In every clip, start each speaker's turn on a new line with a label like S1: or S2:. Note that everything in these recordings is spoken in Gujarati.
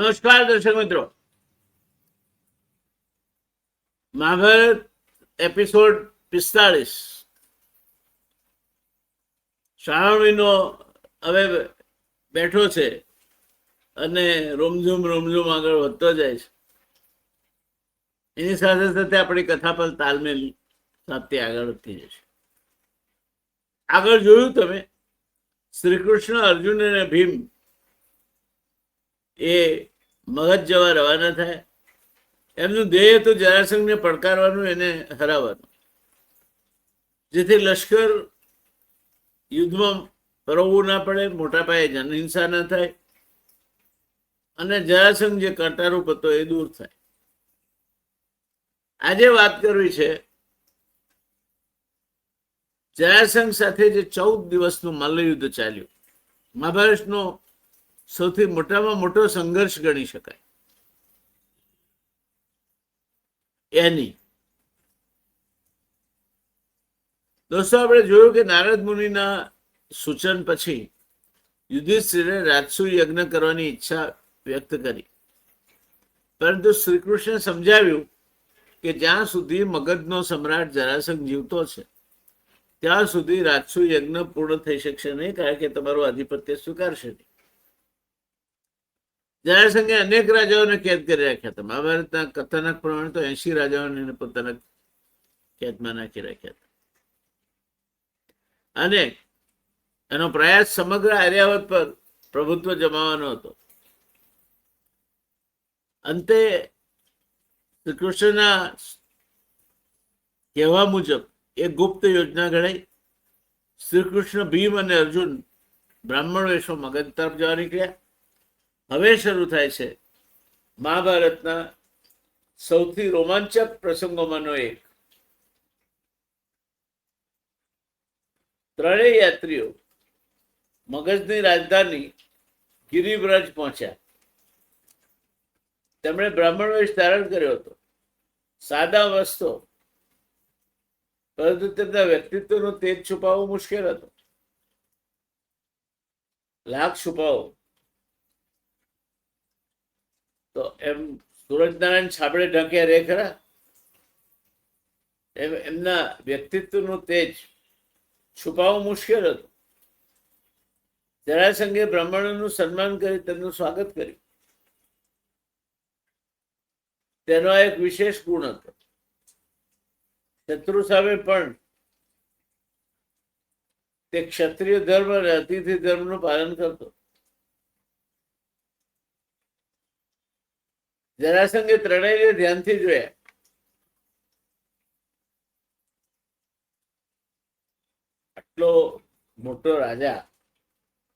S1: નમસ્કાર દર્શક મિત્રો, મહાભારત એપિસોડ 45 શ્રાવણ મહિનો હવે બેઠો છે અને રોમઝૂમ આગળ વધતો જાય છે. એની સાથે સાથે આપણી કથા પર તાલમેલ સાથે આગળ વધતી જશે. આગળ જોયું તમે, શ્રી કૃષ્ણ, અર્જુન અને ભીમ એ મગધ જવા રવાના થાય. એમનું ધ્યેય હતું જરાસંઘને પડકારવાનું, એને હરાવવાનું, જેથી લશ્કર યુદ્ધમાં પરવવું ના પડે, મોટા પાયે જનહિંસા ના થાય અને જરાસંઘ જે કંટારૂપ હતો એ દૂર થાય. આજે વાત કરવી છે જરાસંઘ સાથે જે 14 દિવસનું મલ્લયુદ્ધ ચાલ્યું, મહાભારતનો સૌથી મોટામાં મોટો સંઘર્ષ ગણી શકાય એની. દોસ્તો, આપણે જોયું કે નારદ મુનિના સૂચન પછી યુધિષ્ઠિરે રાજસુ યજ્ઞ કરવાની ઈચ્છા વ્યક્ત કરી, પરંતુ શ્રી કૃષ્ણે સમજાવ્યું કે જ્યાં સુધી મગધનો સમ્રાટ જરાસંઘ જીવતો છે ત્યાં સુધી રાજસુ યજ્ઞ પૂર્ણ થઈ શકશે નહીં, કારણ કે તમારું આધિપત્ય સ્વીકારશે નહીં. જરાસંઘે અનેક રાજાઓને કેદ કરી રાખ્યા હતા. મહાભારતના કથાનક પ્રમાણે તો 80 રાજાઓને પોતાના કેદમાં નાખી રાખ્યા હતા અને એનો પ્રયાસ સમગ્ર આર્યાવત પર પ્રભુત્વ જમાવવાનો હતો. અંતે શ્રી કૃષ્ણના કહેવા મુજબ એક ગુપ્ત યોજના ઘડાઈ. શ્રી કૃષ્ણ, ભીમ અને અર્જુન બ્રાહ્મણ વેશો મગધ તરફ જવા નીકળ્યા. હવે શરૂ થાય છે મહાભારતના સૌથી રોમાંચક પ્રસંગોમાંનો એક. ત્રણેય યાત્રીઓ મગધની રાજધાની ગિરિવ્રજ પહોંચ્યા. તેમણે બ્રાહ્મણ વેશ ધારણ કર્યો હતો, સાદા વસ્ત્રો, પરંતુ તેમના વ્યક્તિત્વનો તેજ છુપાવવો મુશ્કેલ હતો. લાખ છુપાવો તો એમ સૂરજનારાયણ છાબડે ઢંક્યા રે ખરા, એમ એમના વ્યક્તિત્વનું તેજ છુપાવવું મુશ્કેલ હતું. જરાસંઘે બ્રાહ્મણોનું સન્માન કરી તેમનું સ્વાગત કર્યું. તેનો એક વિશેષ ગુણ હતો. શત્રુ સામે પણ તે ક્ષત્રિય ધર્મ અને અતિથિ ધર્મનું પાલન કરતો. જરાસંઘે ત્રણેયને ધ્યાનથી જોયા. આટલો મોટો રાજા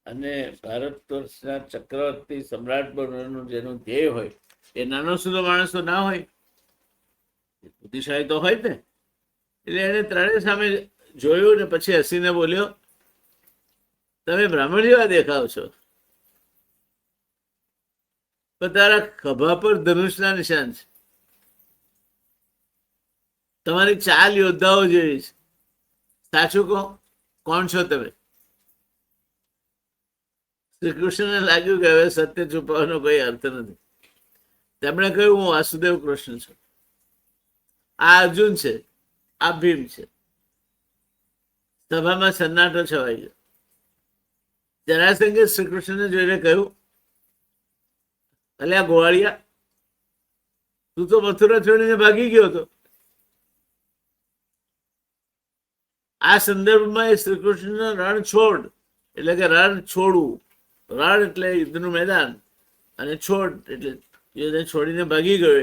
S1: અને ભારત વર્ષના ચક્રવર્તી સમ્રાટ બનવાનું જેનું ધ્યેય હોય એ નાનો સુધો માણસ તો ના હોય, બુદ્ધિશાળી તો હોય ને. એટલે એને ત્રણેય સામે જોયું ને પછી હસીને બોલ્યો, તમે બ્રાહ્મણ જેવા દેખાવ છો, પણ તારા ખભા પર ધનુષના નિશાન છે, તમારી ચાલ યોદ્ધાઓ જેવી છે. સાચું કહો, કોણ છો તમે? શ્રી કૃષ્ણને લાગ્યું કે હવે સત્ય છુપાવવાનો કોઈ અર્થ નથી. તેમણે કહ્યું, હું વાસુદેવ કૃષ્ણ છું, આ અર્જુન છે, આ ભીમ છે. સભામાં સન્નાટો છવાઈ ગયો. જરાસંઘે શ્રી કૃષ્ણને જોઈને કહ્યું, અલ્યા ગોવાળિયા, તું તો મથુરા છોડીને ભાગી ગયો હતો. આ સંદર્ભમાં એ શ્રી કૃષ્ણના રણ છોડ એટલે કે રણ છોડવું, રણ એટલે યુદ્ધનું મેદાન અને છોડ એટલે એને છોડીને ભાગી ગયો,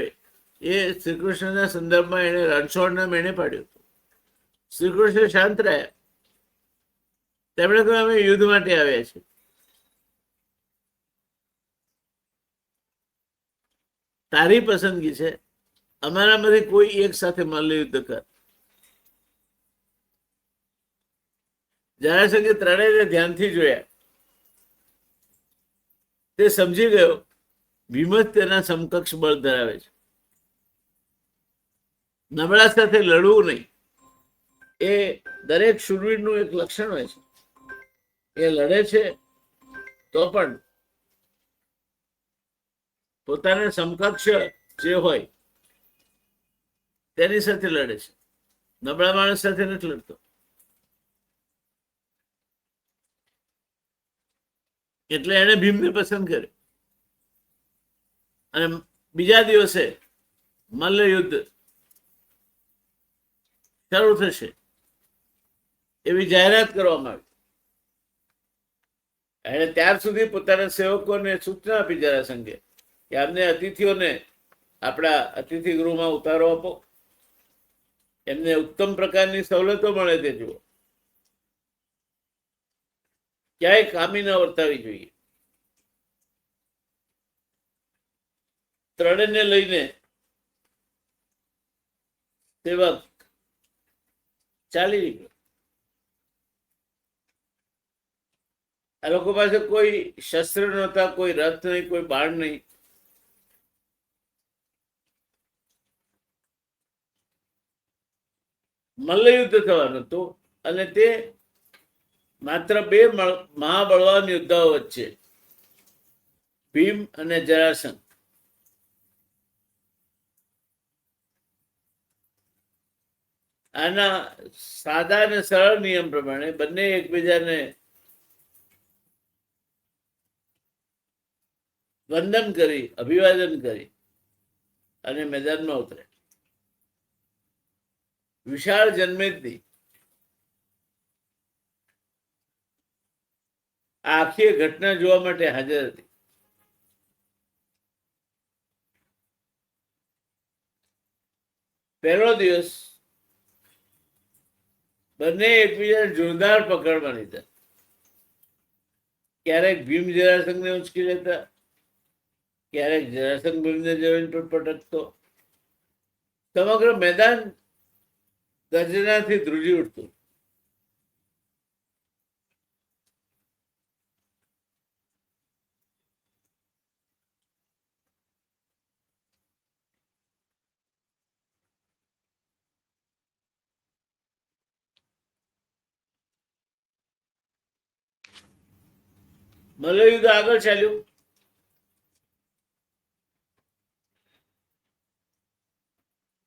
S1: એ શ્રી કૃષ્ણના સંદર્ભમાં એને રણછોડના મેળે પાડ્યું હતું. શ્રી કૃષ્ણ શાંત રહ્યા. તેમણે કહ્યું, અમે યુદ્ધ માટે આવ્યા છીએ. તારી પસંદગી છે, અમારામાંથી કોઈ એક સાથે મલ્લયુદ્ધ કર. જરાસંઘે ત્રણેયને ધ્યાનથી જોયા. તે સમજી ગયો ભીમ જ તેના સમકક્ષ બળ ધરાવે છે. નબળા સાથે લડવું નહીં એ દરેક શૂરવીરનું એક લક્ષણ હોય છે. એ લડે છે તો પણ પોતાના સમકક્ષ જે હોય તેની સાથે લડે છે, નબળા માણસ સાથે નથી લડતો. એટલે એને ભીમને પસંદ કર્યો. અને બીજા દિવસે મલ્લ યુદ્ધ શરૂ થશે એવી જાહેરાત કરવામાં આવી. એને ત્યાર સુધી પોતાના સેવકોને સૂચના આપી જરાસંઘે કે આમને અતિથિઓને આપણા અતિથિ ગૃહમાં ઉતારો આપો, એમને ઉત્તમ પ્રકારની સવલતો મળે તે જુઓ, ક્યાંય ખામી ન વર્તાવી જોઈએ. ત્રણેયને લઈને સેવક ચાલી નીકળ્યો. આ લોકો પાસે કોઈ શસ્ત્ર નહોતા, કોઈ રથ નહીં, કોઈ બાણ નહીં. મલ્લયુદ્ધ થવાનું હતું અને તે માત્ર બે મહાબળવાન યોદ્ધાઓ વચ્ચે, ભીમ અને જરાસંઘ. આના સાદા અને સરળ નિયમ પ્રમાણે બંને એકબીજાને વંદન કરી, અભિવાદન કરી અને મેદાનમાં ઉતરે. વિશાળ જનમેદની આ આખી ઘટના જોવા માટે હાજર હતી. પહેલો દિવસ બંને એકબીજાને જોરદાર પકડમાં લીધા. ક્યારેક ભીમ જરાસંઘને ઉંચકી લેતા, ક્યારેક જરાસંઘ ભીમને જમીન પર પટકતો. સમગ્ર મેદાન ગર્જનાથી ધ્રુજી ઉઠતું. મલ્લયુદ્ધ આગળ ચાલ્યું.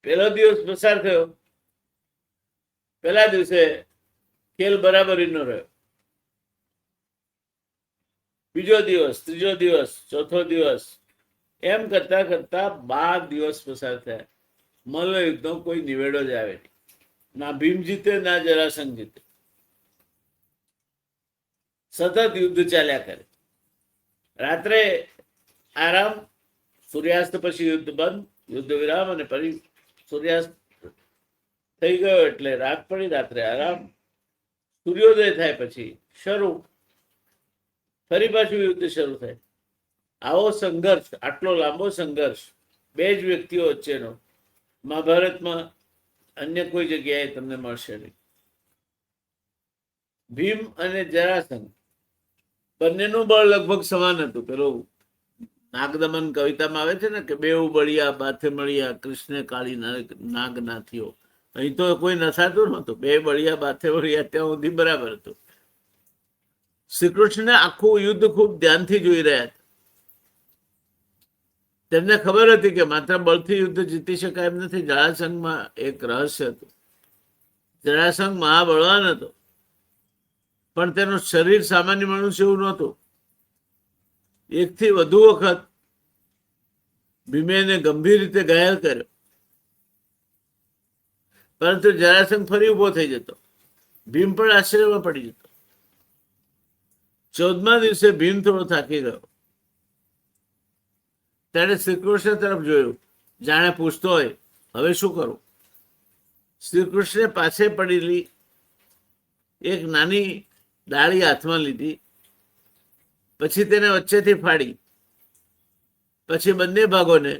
S1: પહેલો દિવસ પસાર થયો. પહેલા દિવસે ખેલ બરાબરીનો રહ્યો. બીજો દિવસ, ત્રીજો દિવસ, ચોથો દિવસ, એમ કરતા કરતા 12 દિવસ પસાર થયા. મલ્લયુદ્ધનો કોઈ નિવેડો જ આવે નહીં. ના ભીમ જીતે, ના જરાસંઘ જીતે. સતત યુદ્ધ ચાલ્યા કરે. રાત્રે આરામ, સૂર્યાસ્ત પછી યુદ્ધ બંધ, યુદ્ધ વિરામ, અને ફરી સૂર્યાસ્ત થઈ ગયો એટલે રાત પડી, રાત્રે આરામ. સૂર્યોદય થાય પછી શરૂ, ફરી પાછું યુદ્ધ શરૂ થાય. આવો સંઘર્ષ, આટલો લાંબો સંઘર્ષ બે જ વ્યક્તિઓ વચ્ચેનો મહાભારતમાં અન્ય કોઈ જગ્યાએ તમને મળશે નહીં. ભીમ અને જરાસંઘ બંનેનું બળ લગભગ સમાન હતું. પેલું નાગદમન કવિતામાં આવે છે ને કે બેઉ બળિયા બાથે મળ્યા, કૃષ્ણે કાળી નાગ નાથીઓ. અહીં તો કોઈ નથાતું નહોતું. બે બળિયા બાથે મળ્યા ત્યાં સુધી બરાબર હતું. શ્રી કૃષ્ણ આખું યુદ્ધ ખૂબ ધ્યાનથી જોઈ રહ્યા હતા. તેમને ખબર હતી કે માત્ર બળથી યુદ્ધ જીતી શકાય એમ નથી. જરાસંઘમાં એક રહસ્ય હતું. જરાસંઘ મહાબળવાન હતો, પણ તેનું શરીર સામાન્ય મનુષ્ય એવું નહોતું. એકથી વધુ વખત ભીમે એને ગંભીર રીતે ઘાયલ કર્યો, પરંતુ જરાસંઘ ફરી ઉભો થઈ જતો. ભીમ પણ આશ્ચર્યમાં પડી જતો. 14મા દિવસે ભીમ થોડો થાકી ગયો. તેણે શ્રીકૃષ્ણ તરફ જોયું, જાણે પૂછતો હોય, હવે શું કરું? શ્રીકૃષ્ણે પાસે પડેલી એક નાની ડાળી હાથમાં લીધી, પછી તેને વચ્ચેથી ફાડી, પછી બંને ભાગોને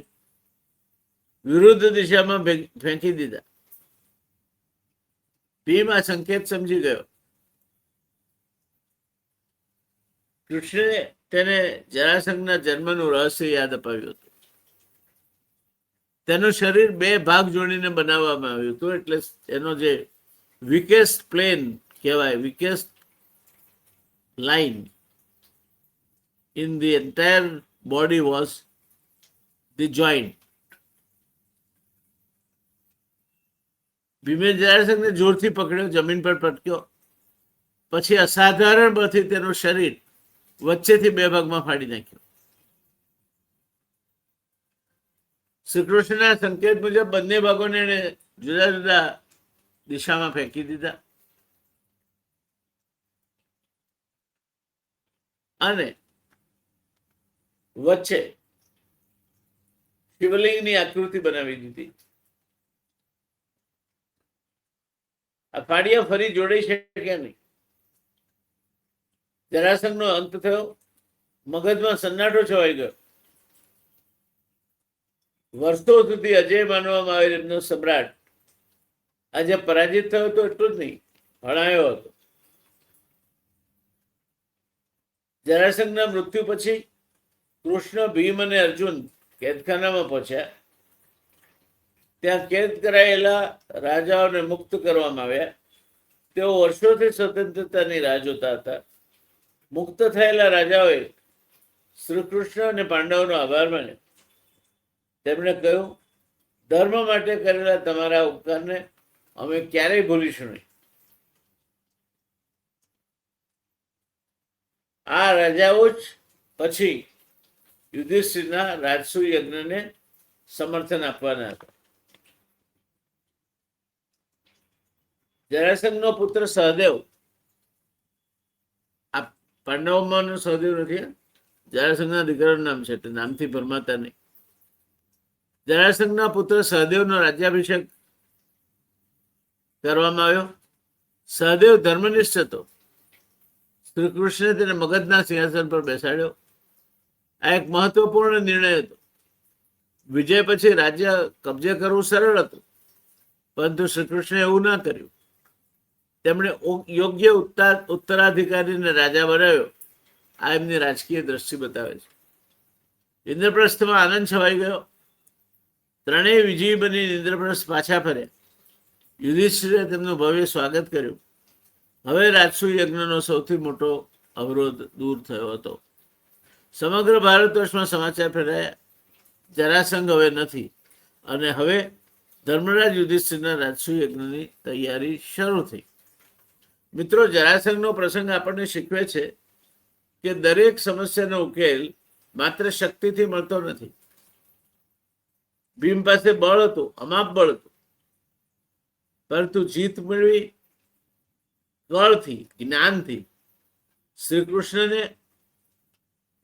S1: વિરુદ્ધ દિશામાં ફેંકી દીધા. ભીમ આ સંકેત સમજી ગયો. કૃષ્ણે તેને જરાસંઘના જન્મનું રહસ્ય યાદ અપાવ્યું હતું. તેનું શરીર બે ભાગ જોડીને બનાવવામાં આવ્યું હતું, એટલે એનો જે વીકેસ્ટ પ્લેન કહેવાય, વીકેસ્ટ line in the entire body was the joint. ભીમે જરાસંઘને જોરથી પકડ્યો, જમીન પર પટક્યો, પછી અસાધારણ બળથી તેનું શરીર વચ્ચેથી બે ભાગમાં ફાડી નાખ્યું. શ્રી કૃષ્ણના સંકેત મુજબ બંને ભાગોને એણે જુદા જુદા દિશામાં ફેંકી દીધા અને વચ્ચે શિવલિંગની આકૃતિ બનાવી દીધી. આ ફાડિયા ફરી જોડાઈ શકે નહીં. જરાસંઘનો અંત થયો. મગજમાં સન્નાટો છવાઈ ગયો. વર્ષો સુધી અજય માનવામાં આવેલ એમનો સમ્રાટ આજે પરાજિત થયો હતો એટલું જ નહીં, હણાયો હતો. જરાસંઘના મૃત્યુ પછી કૃષ્ણ, ભીમ અને અર્જુન કેદખાનામાં પહોંચ્યા. ત્યાં કેદ કરાયેલા રાજાઓને મુક્ત કરવામાં આવ્યા. તેઓ વર્ષોથી સ્વતંત્રતાની રાહ જોતા હતા. મુક્ત થયેલા રાજાઓએ શ્રી કૃષ્ણ અને પાંડવોનો આભાર માન્યો. તેમણે કહ્યું, ધર્મ માટે કરેલા તમારા ઉપકારને અમે ક્યારેય ભૂલીશું નહીં. આ રાજાઓ જ પછી યુધિષ્ઠિરના રાજસુ યજ્ઞને સમર્થન આપવાના હતા. જરાસંઘનો પુત્ર સહદેવ, આ પાંડવોમાંનો સહદેવ નથી, જરાસંઘના દીકરાનું નામ છે, નામથી ભરમાતા નહીં. જરાસંઘના પુત્ર સહદેવનો રાજ્યાભિષેક કરવામાં આવ્યો. સહદેવ ધર્મનિષ્ઠ હતો. શ્રી કૃષ્ણે તેને મગધના સિંહાસન પર બેસાડ્યો. આ એક મહત્વપૂર્ણ નિર્ણય હતો. વિજય પછી રાજ્ય કબજે કરવું સરળ હતું, પરંતુ શ્રી કૃષ્ણે એવું ના કર્યું. તેમણે યોગ્ય ઉત્તરાધિકારીને રાજા બનાવ્યો. આ એમની રાજકીય દ્રષ્ટિ બતાવે છે. ઇન્દ્રપ્રસ્થમાં આનંદ છવાઈ ગયો. ત્રણેય વિજયી બની ઇન્દ્રપ્રસ્થ પાછા ફર્યા. યુધિષ્ઠિરે તેમનું ભવ્ય સ્વાગત કર્યું. હવે રાજસુ યજ્ઞનો સૌથી મોટો અવરોધ દૂર થયો હતો. સમગ્ર ભારત વર્ષમાં સમાચાર ફેલાયા, જરાસંઘ હવે નથી અને હવે ધર્મરાજ યુધિષ્ઠિરના રાજસુ યજ્ઞની તૈયારી શરૂ થઈ. મિત્રો, જરાસંઘનો પ્રસંગ આપણને શીખવે છે કે દરેક સમસ્યાનો ઉકેલ માત્ર શક્તિથી મળતો નથી. ભીમ પાસે બળ હતું, અમાપ બળ હતું, પરંતુ જીત મેળવી બળથી, જ્ઞાનથી. શ્રી કૃષ્ણને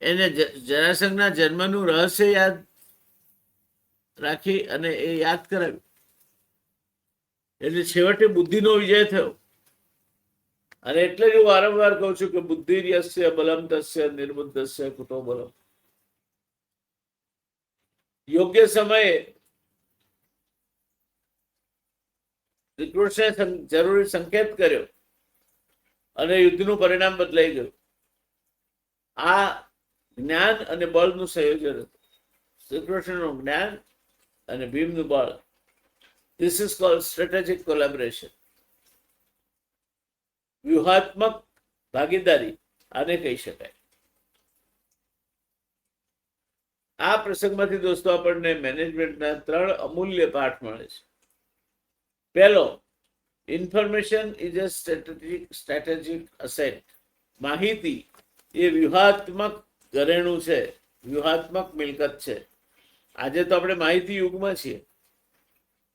S1: એને જરાસંઘના જન્મનું રહસ્ય યાદ રાખી અને એ યાદ કરાવ્યું. એટલે છેવટે બુદ્ધિનો વિજય થયો. અને એટલે જ હું વારંવાર કહું છું કે બુદ્ધિર્યસ્ય બલમ તસ્ય નિર્બુદ્ધસ્ય કુતો બલમ. યોગ્ય સમયે શ્રી કૃષ્ણે જરૂરી સંકેત કર્યો અને યુદ્ધનું પરિણામ બદલાઈ ગયું. આ જ્ઞાન અને બળનું સંયોજન હતું. શ્રી કૃષ્ણનું જ્ઞાન અને ભીમનું બળ. This is called strategic collaboration. વ્યૂહાત્મક ભાગીદારી આને કહી શકાય. આ પ્રસંગમાંથી દોસ્તો આપણને મેનેજમેન્ટના 3 અમૂલ્ય પાઠ મળે છે. પહેલો, information is a strategic asset. માહિતી એ વ્યૂહાત્મક ઘરેણું છે, વ્યૂહાત્મક મિલકત છે. આજે તો આપણે માહિતી યુગમાં છીએ.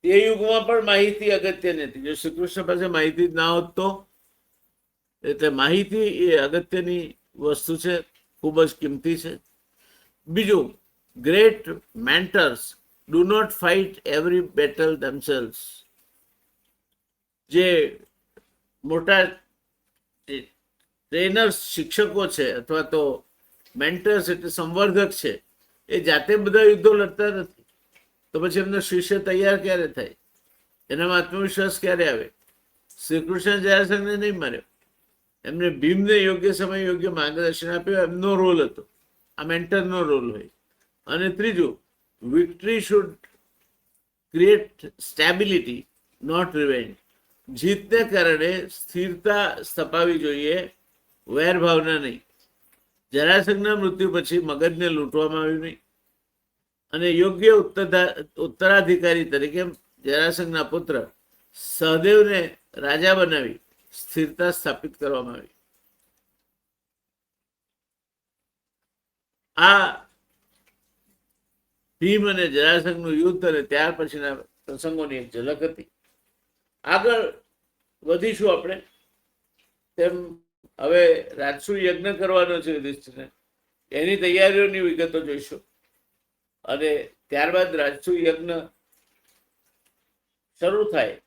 S1: તે યુગમાં પણ માહિતી અગત્યની હતી. જો શ્રી કૃષ્ણ પાસે માહિતી જ ના હોત તો, એટલે માહિતી એ અગત્યની વસ્તુ છે, ખૂબ જ કિંમતી છે. બીજું, great mentors do not fight every battle themselves. જે મોટા ટ્રેનર્સ, શિક્ષકો છે અથવા તો મેન્ટર્સ એટલે સંવર્ધક છે, એ જાતે બધા યુદ્ધો લડતા નથી. તો પછી એમનો શિષ્ય તૈયાર ક્યારે થાય? એનામાં આત્મવિશ્વાસ ક્યારે આવે? શ્રી કૃષ્ણ જરાસંઘને નહીં માર્યો, એમને ભીમને યોગ્ય સમય યોગ્ય માર્ગદર્શન આપ્યું. એમનો રોલ હતો. આ મેન્ટરનો રોલ હોય. અને ત્રીજું, victory should create stability, not revenge. જીતને કારણે સ્થિરતા સ્થપાવી જોઈએ, વેરભાવના નહીં. જરાસંઘના મૃત્યુ પછી મગધને લૂંટવામાં આવ્યું નહીં. અને યોગ્ય ઉત્તરાધિકારી તરીકે જરાસંઘના પુત્ર સહદેવને રાજા બનાવી સ્થિરતા સ્થાપિત કરવામાં આવી. આ ભીમ અને જરાસંઘનું યુદ્ધ અને ત્યાર પછીના પ્રસંગોની એક ઝલક હતી. આગળ વધીશું આપણે. તેમ હવે રાજસુ યજ્ઞ કરવાનો છે યુધિષ્ઠિરને, એની તૈયારીઓની વિગતો જોઈશું. અને ત્યારબાદ રાજસુ યજ્ઞ શરૂ થાય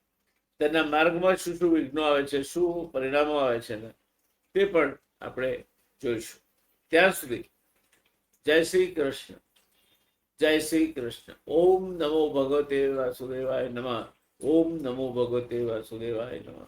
S1: તેના માર્ગમાં શું શું વિઘ્નો આવે છે, શું પરિણામો આવે છે ને તે પણ આપણે જોઈશું. ત્યાં સુધી જય શ્રી કૃષ્ણ. જય શ્રી કૃષ્ણ. ઓમ નમો ભગવતે વાસુદેવાય નમઃ. ઓમ નમો ભગવતે વાસુદેવાય નમઃ.